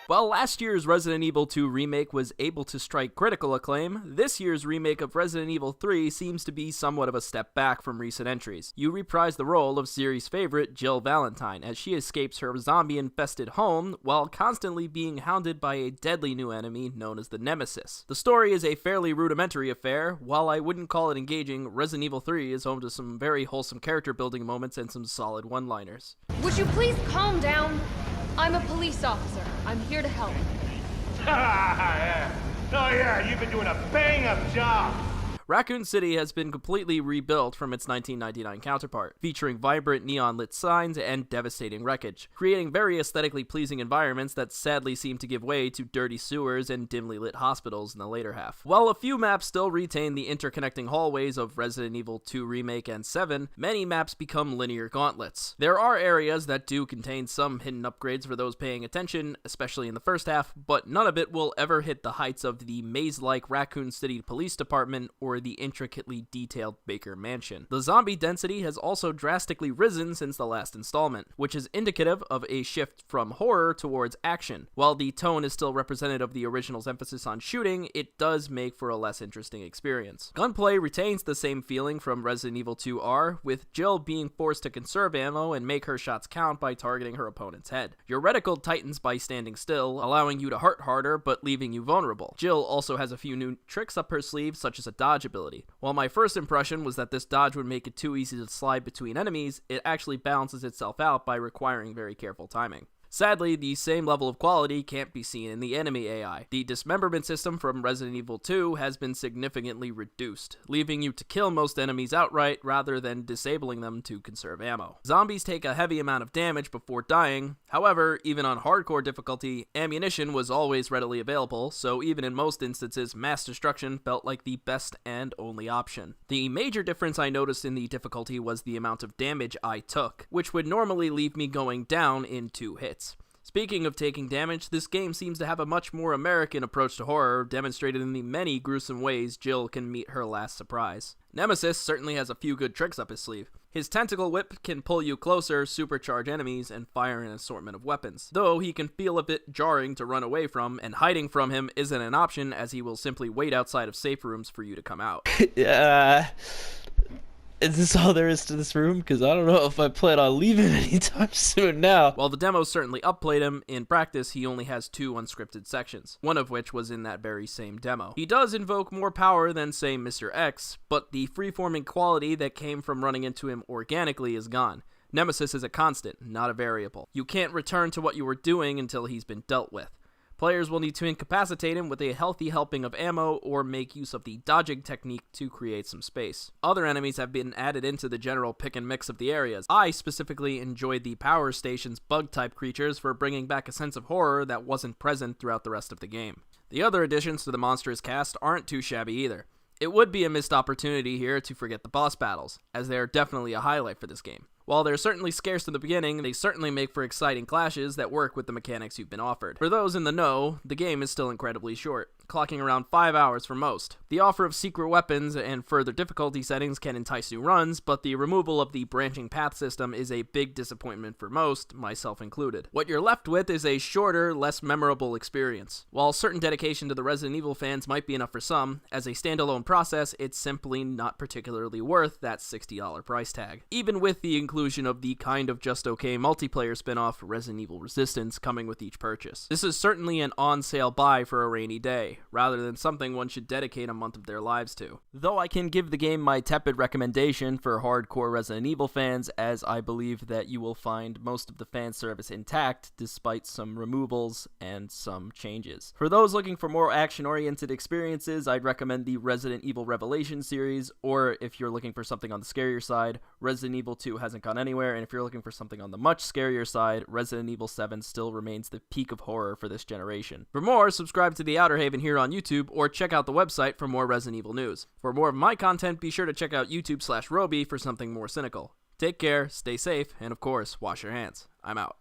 While last year's Resident Evil 2 remake was able to strike critical acclaim, this year's remake of Resident Evil 3 seems to be somewhat of a step back from recent entries. You reprise the role of series favorite Jill Valentine as she escapes her zombie-infested home while constantly being hounded by a deadly new enemy known as the Nemesis. The story is a fairly rudimentary affair. While I wouldn't call it engaging, Resident Evil 3 is home to some very wholesome character building moments and some solid one-liners. Would you please calm down? I'm a police officer. I'm here to help. Yeah. Oh yeah, you've been doing a bang-up job. Raccoon City has been completely rebuilt from its 1999 counterpart, featuring vibrant neon-lit signs and devastating wreckage, creating very aesthetically pleasing environments that sadly seem to give way to dirty sewers and dimly lit hospitals in the later half. While a few maps still retain the interconnecting hallways of Resident Evil 2 Remake and 7, many maps become linear gauntlets. There are areas that do contain some hidden upgrades for those paying attention, especially in the first half, but none of it will ever hit the heights of the maze-like Raccoon City Police Department or the intricately detailed Baker Mansion. The zombie density has also drastically risen since the last installment, which is indicative of a shift from horror towards action. While the tone is still representative of the original's emphasis on shooting, it does make for a less interesting experience. Gunplay retains the same feeling from Resident Evil 2 R, with Jill being forced to conserve ammo and make her shots count by targeting her opponent's head. Your reticle tightens by standing still, allowing you to hurt harder but leaving you vulnerable. Jill also has a few new tricks up her sleeve, such as a dodge ability. While my first impression was that this dodge would make it too easy to slide between enemies, it actually balances itself out by requiring very careful timing. Sadly, the same level of quality can't be seen in the enemy AI. The dismemberment system from Resident Evil 2 has been significantly reduced, leaving you to kill most enemies outright rather than disabling them to conserve ammo. Zombies take a heavy amount of damage before dying. However, even on hardcore difficulty, ammunition was always readily available, so even in most instances, mass destruction felt like the best and only option. The major difference I noticed in the difficulty was the amount of damage I took, which would normally leave me going down in 2 hits. Speaking of taking damage, this game seems to have a much more American approach to horror, demonstrated in the many gruesome ways Jill can meet her last surprise. Nemesis certainly has a few good tricks up his sleeve. His tentacle whip can pull you closer, supercharge enemies, and fire an assortment of weapons, though he can feel a bit jarring to run away from, and hiding from him isn't an option as he will simply wait outside of safe rooms for you to come out. Is this all there is to this room? Because I don't know if I plan on leaving anytime soon now. While the demo certainly upplayed him, in practice he only has 2 unscripted sections, one of which was in that very same demo. He does invoke more power than, say, Mr. X, but the free-forming quality that came from running into him organically is gone. Nemesis is a constant, not a variable. You can't return to what you were doing until he's been dealt with. Players will need to incapacitate him with a healthy helping of ammo or make use of the dodging technique to create some space. Other enemies have been added into the general pick and mix of the areas. I specifically enjoyed the power station's bug-type creatures for bringing back a sense of horror that wasn't present throughout the rest of the game. The other additions to the monstrous cast aren't too shabby either. It would be a missed opportunity here to forget the boss battles, as they are definitely a highlight for this game. While they're certainly scarce in the beginning, they certainly make for exciting clashes that work with the mechanics you've been offered. For those in the know, the game is still incredibly short, clocking around 5 hours for most. The offer of secret weapons and further difficulty settings can entice new runs, but the removal of the branching path system is a big disappointment for most, myself included. What you're left with is a shorter, less memorable experience. While certain dedication to the Resident Evil fans might be enough for some, as a standalone process, it's simply not particularly worth that $60 price tag. Even with the inclusion of the kind of just okay multiplayer spin-off Resident Evil Resistance coming with each purchase. This is certainly an on-sale buy for a rainy day, rather than something one should dedicate a month of their lives to. Though I can give the game my tepid recommendation for hardcore Resident Evil fans, as I believe that you will find most of the fan service intact despite some removals and some changes. For those looking for more action-oriented experiences, I'd recommend the Resident Evil Revelation series, or if you're looking for something on the scarier side, Resident Evil 2 hasn't gone anywhere, and if you're looking for something on the much scarier side, Resident Evil 7 still remains the peak of horror for this generation. For more, subscribe to the Outerhaven here on YouTube, or check out the website for more Resident Evil news. For more of my content, be sure to check out YouTube/Roby for something more cynical. Take care, stay safe, and of course, wash your hands. I'm out.